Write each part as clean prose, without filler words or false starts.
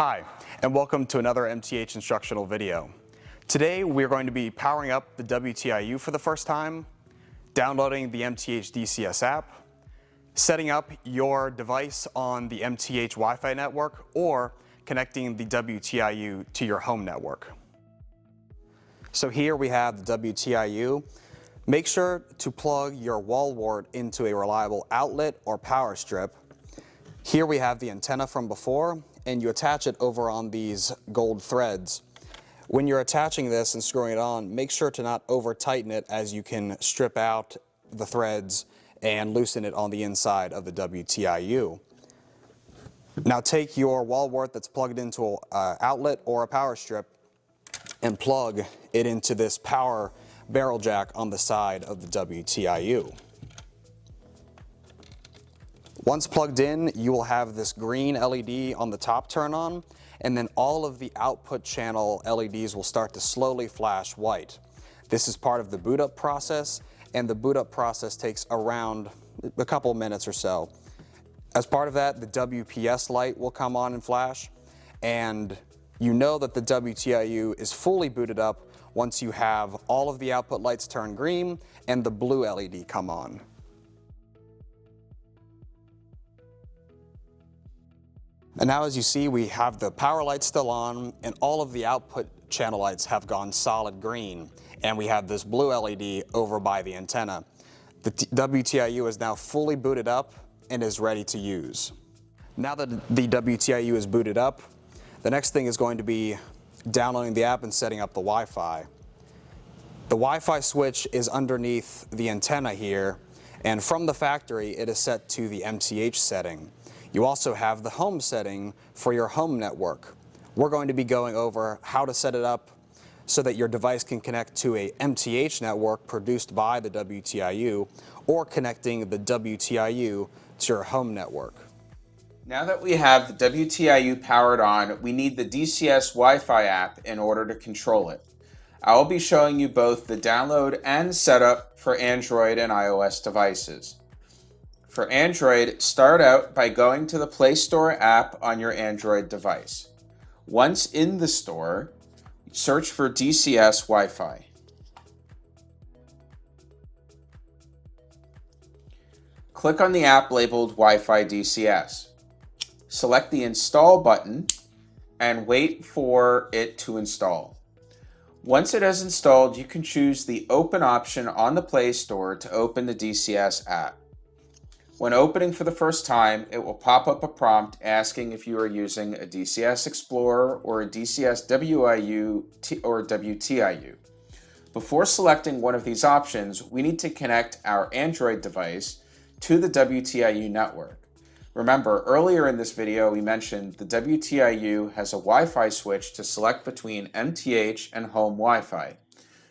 Hi, and welcome to another MTH instructional video. Today we're going to be powering up the WTIU for the first time, downloading the MTH DCS app, setting up your device on the MTH Wi-Fi network, or connecting the WTIU to your home network. So here we have the WTIU. Make sure to plug your wall wart into a reliable outlet or power strip. Here we have the antenna from before, and you attach it over on these gold threads. When you're attaching this and screwing it on, make sure to not over tighten it, as you can strip out the threads and loosen it on the inside of the WTIU. Now take your wall wart that's plugged into an outlet or a power strip and plug it into this power barrel jack on the side of the WTIU. Once plugged in, you will have this green LED on the top turn on, and then all of the output channel LEDs will start to slowly flash white. This is part of the boot up process, and the boot up process takes around a couple minutes or so. As part of that, the WPS light will come on and flash, and you know that the WTIU is fully booted up once you have all of the output lights turn green and the blue LED come on. And now, as you see, we have the power lights still on, and all of the output channel lights have gone solid green, and we have this blue LED over by the antenna. The WTIU is now fully booted up and is ready to use. Now that the WTIU is booted up, the next thing is going to be downloading the app and setting up the Wi-Fi. The Wi-Fi switch is underneath the antenna here, and from the factory it is set to the MTH setting. You also have the home setting for your home network. We're going to be going over how to set it up so that your device can connect to a MTH network produced by the WTIU, or connecting the WTIU to your home network. Now that we have the WTIU powered on, we need the DCS Wi-Fi app in order to control it. I will be showing you both the download and setup for Android and iOS devices. For Android, start out by going to the Play Store app on your Android device. Once in the store, search for DCS Wi-Fi. Click on the app labeled Wi-Fi DCS. Select the Install button and wait for it to install. Once it has installed, you can choose the Open option on the Play Store to open the DCS app. When opening for the first time, it will pop up a prompt asking if you are using a DCS Explorer or a DCS WIU or WTIU. Before selecting one of these options, we need to connect our Android device to the WTIU network. Remember, earlier in this video we mentioned the WTIU has a Wi-Fi switch to select between MTH and home Wi-Fi.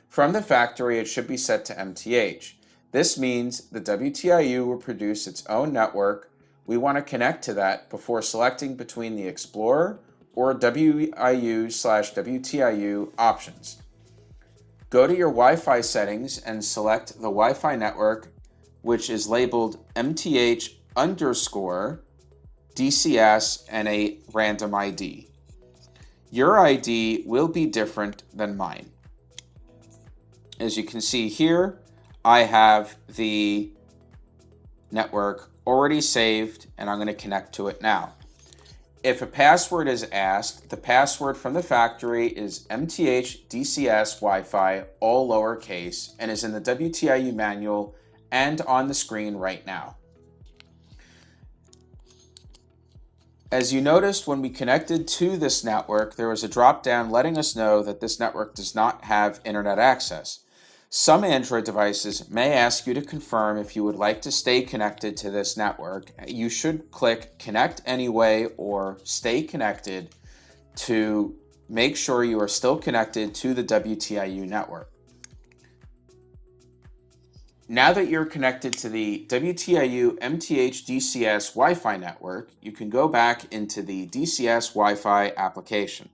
From the factory, it should be set to MTH. This means the WTIU will produce its own network. We want to connect to that before selecting between the Explorer or WIU/WTIU options. Go to your Wi-Fi settings and select the Wi-Fi network, which is labeled MTH_DCS and a random ID. Your ID will be different than mine. As you can see here, I have the network already saved, and I'm going to connect to it now. If a password is asked, the password from the factory is MTH DCS Wi-Fi, all lowercase, and is in the WTIU manual and on the screen right now. As you noticed, when we connected to this network, there was a drop-down letting us know that this network does not have internet access. Some Android devices may ask you to confirm if you would like to stay connected to this network. You should click Connect Anyway or Stay Connected to make sure you are still connected to the WTIU network. Now that you're connected to the WTIU MTH DCS Wi-Fi network, you can go back into the DCS Wi-Fi application.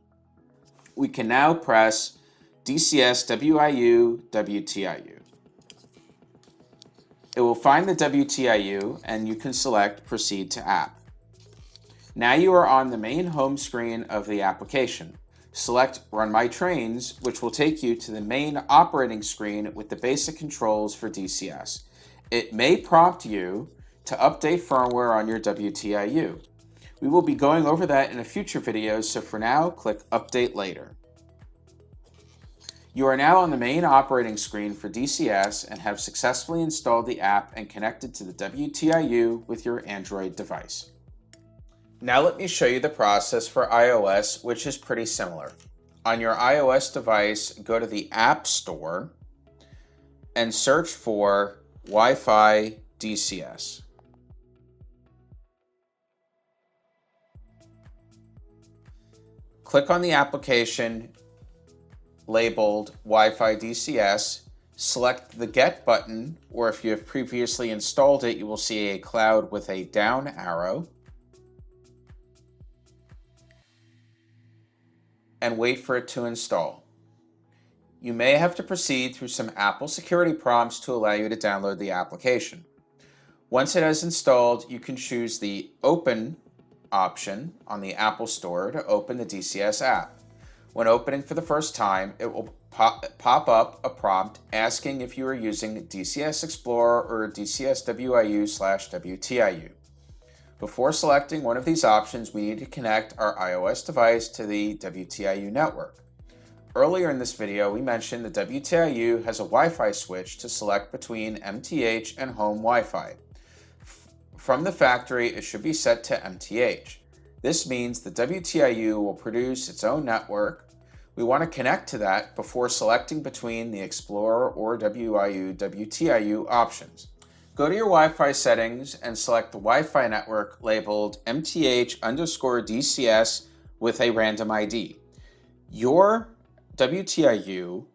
We can now press DCS WIU WTIU. It will find the WTIU and you can select Proceed to App. Now you are on the main home screen of the application. Select Run My Trains, which will take you to the main operating screen with the basic controls for DCS. It may prompt you to update firmware on your WTIU. We will be going over that in a future video, so for now, click Update Later. You are now on the main operating screen for DCS and have successfully installed the app and connected to the WTIU with your Android device. Now let me show you the process for iOS, which is pretty similar. On your iOS device, go to the App Store and search for Wi-Fi DCS. Click on the application labeled Wi-Fi DCS, select the Get button, or if you have previously installed it, you will see a cloud with a down arrow, and wait for it to install. You may have to proceed through some Apple security prompts to allow you to download the application. Once it has installed, you can choose the Open option on the Apple Store to open the DCS app. When opening for the first time, it will pop up a prompt asking if you are using DCS Explorer or DCS WIU/WTIU. Before selecting one of these options, we need to connect our iOS device to the WTIU network. Earlier in this video, we mentioned the WTIU has a Wi-Fi switch to select between MTH and home Wi-Fi. From the factory, it should be set to MTH. This means the WTIU will produce its own network. We want to connect to that before selecting between the Explorer or WTIU options. Go to your Wi-Fi settings and select the Wi-Fi network labeled MTH_DCS with a random ID. Your WTIU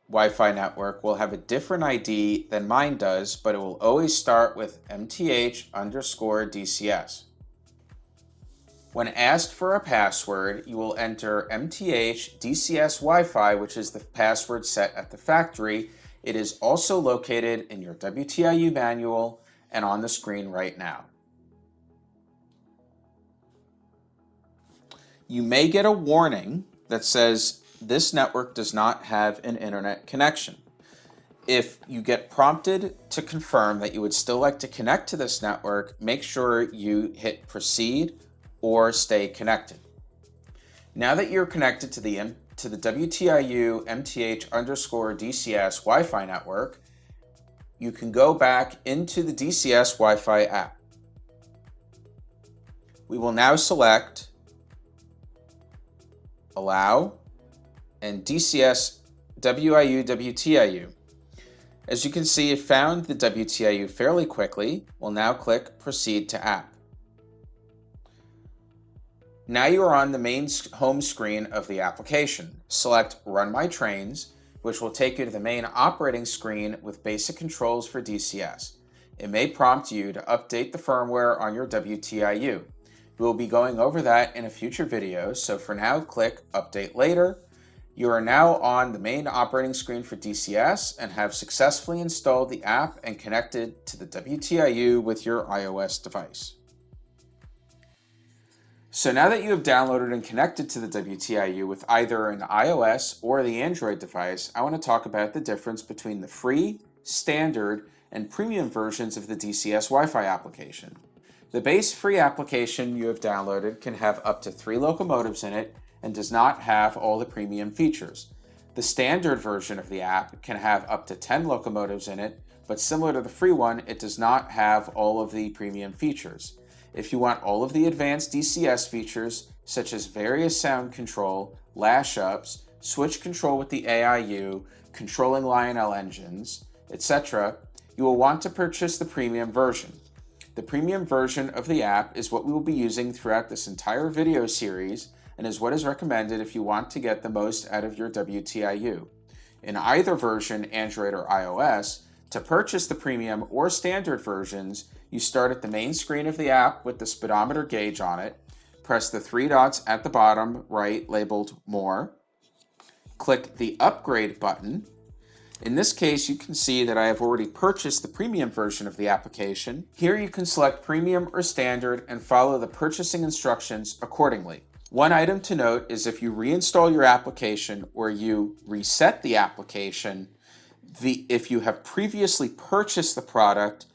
Wi-Fi network will have a different ID than mine does, but it will always start with MTH_DCS. When asked for a password, you will enter MTH DCS Wi-Fi, which is the password set at the factory. It is also located in your WTIU manual and on the screen right now. You may get a warning that says this network does not have an internet connection. If you get prompted to confirm that you would still like to connect to this network, make sure you hit Proceed or Stay Connected. Now that you're connected to the WTIU MTH_DCS Wi-Fi network, you can go back into the DCS Wi-Fi app. We will now select Allow and DCS WTIU. As you can see, it found the WTIU fairly quickly. We'll now click Proceed to App. Now you are on the main home screen of the application. Select Run My Trains, which will take you to the main operating screen with basic controls for DCS. It may prompt you to update the firmware on your WTIU. We will be going over that in a future video, so for now, click Update Later. You are now on the main operating screen for DCS and have successfully installed the app and connected to the WTIU with your iOS device. So now that you have downloaded and connected to the WTIU with either an iOS or the Android device, I want to talk about the difference between the free, standard, and premium versions of the DCS Wi-Fi application. The base free application you have downloaded can have up to 3 locomotives in it and does not have all the premium features. The standard version of the app can have up to 10 locomotives in it, but similar to the free one, it does not have all of the premium features. If you want all of the advanced DCS features, such as various sound control, lash ups, switch control with the AIU, controlling Lionel engines, etc., you will want to purchase the premium version. The premium version of the app is what we will be using throughout this entire video series and is what is recommended if you want to get the most out of your WTIU. In either version, Android or iOS, to purchase the premium or standard versions, you start at the main screen of the app with the speedometer gauge on it, press the 3 dots at the bottom right labeled More, click the Upgrade button, In this case, you can see that I have already purchased the premium version of the application. Here you can select premium or standard and follow the purchasing instructions accordingly. One item to note is if you reinstall your application or you reset the application, if you have previously purchased the product,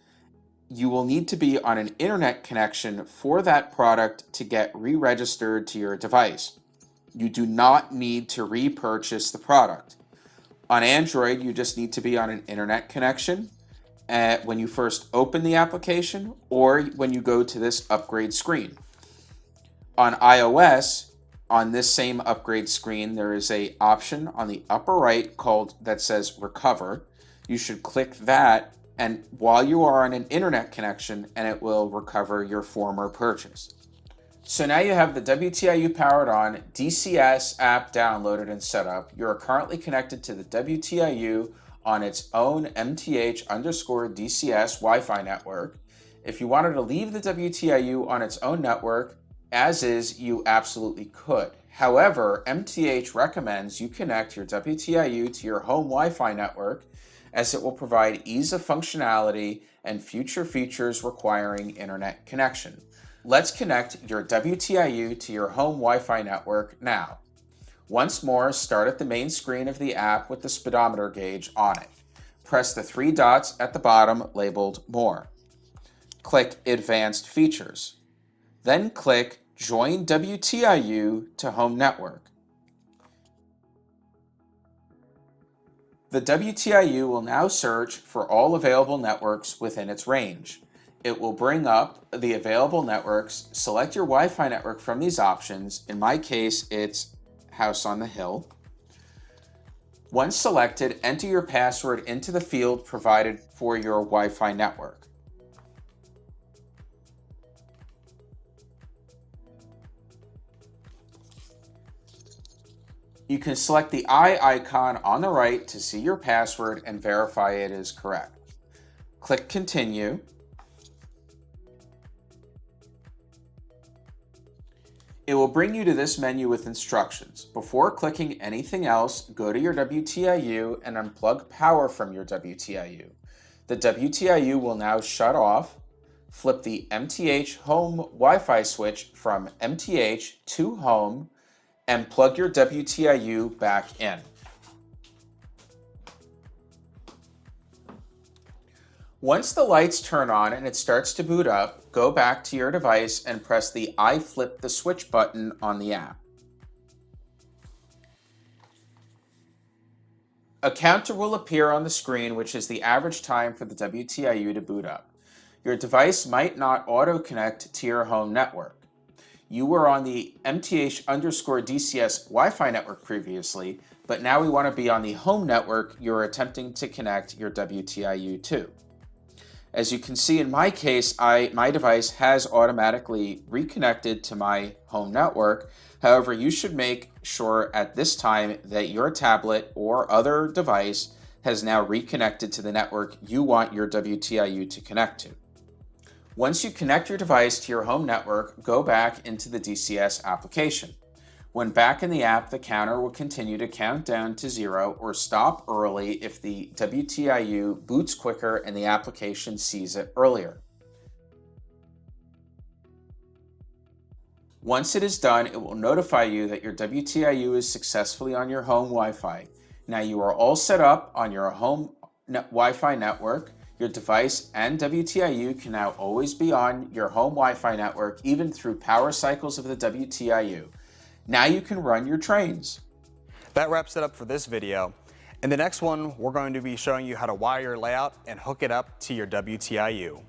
you will need to be on an internet connection for that product to get re-registered to your device. You do not need to repurchase the product. On Android, you just need to be on an internet connection when you first open the application or when you go to this upgrade screen. On iOS, on this same upgrade screen, there is an option on the upper right that says Recover. You should click that, and while you are on an internet connection, and it will recover your former purchase. So now you have the WTIU Powered On DCS app downloaded and set up. You are currently connected to the WTIU on its own MTH_DCS Wi-Fi network. If you wanted to leave the WTIU on its own network, as is, you absolutely could. However, MTH recommends you connect your WTIU to your home Wi-Fi network, as it will provide ease of functionality and future features requiring internet connection. Let's connect your WTIU to your home Wi-Fi network now. Once more, start at the main screen of the app with the speedometer gauge on it. Press the three dots at the bottom labeled More. Click Advanced Features. Then click Join WTIU to Home Network. The WTIU will now search for all available networks within its range. It will bring up the available networks. Select your Wi-Fi network from these options. In my case, it's House on the Hill. Once selected, enter your password into the field provided for your Wi-Fi network. You can select the eye icon on the right to see your password and verify it is correct. Click Continue. It will bring you to this menu with instructions. Before clicking anything else, go to your WTIU and unplug power from your WTIU. The WTIU will now shut off. Flip the MTH home Wi-Fi switch from MTH to home and plug your WTIU back in. Once the lights turn on and it starts to boot up, go back to your device and press the I flip the switch button on the app. A counter will appear on the screen, which is the average time for the WTIU to boot up. Your device might not auto-connect to your home network. You were on the MTH_DCS Wi-Fi network previously, but now we want to be on the home network you're attempting to connect your WTIU to. As you can see in my case, my device has automatically reconnected to my home network. However, you should make sure at this time that your tablet or other device has now reconnected to the network you want your WTIU to connect to. Once you connect your device to your home network, go back into the DCS application. When back in the app, the counter will continue to count down to 0 or stop early if the WTIU boots quicker and the application sees it earlier. Once it is done, it will notify you that your WTIU is successfully on your home Wi-Fi. Now you are all set up on your home Wi-Fi network. Your device and WTIU can now always be on your home Wi-Fi network, even through power cycles of the WTIU. Now you can run your trains. That wraps it up for this video. In the next one, we're going to be showing you how to wire your layout and hook it up to your WTIU.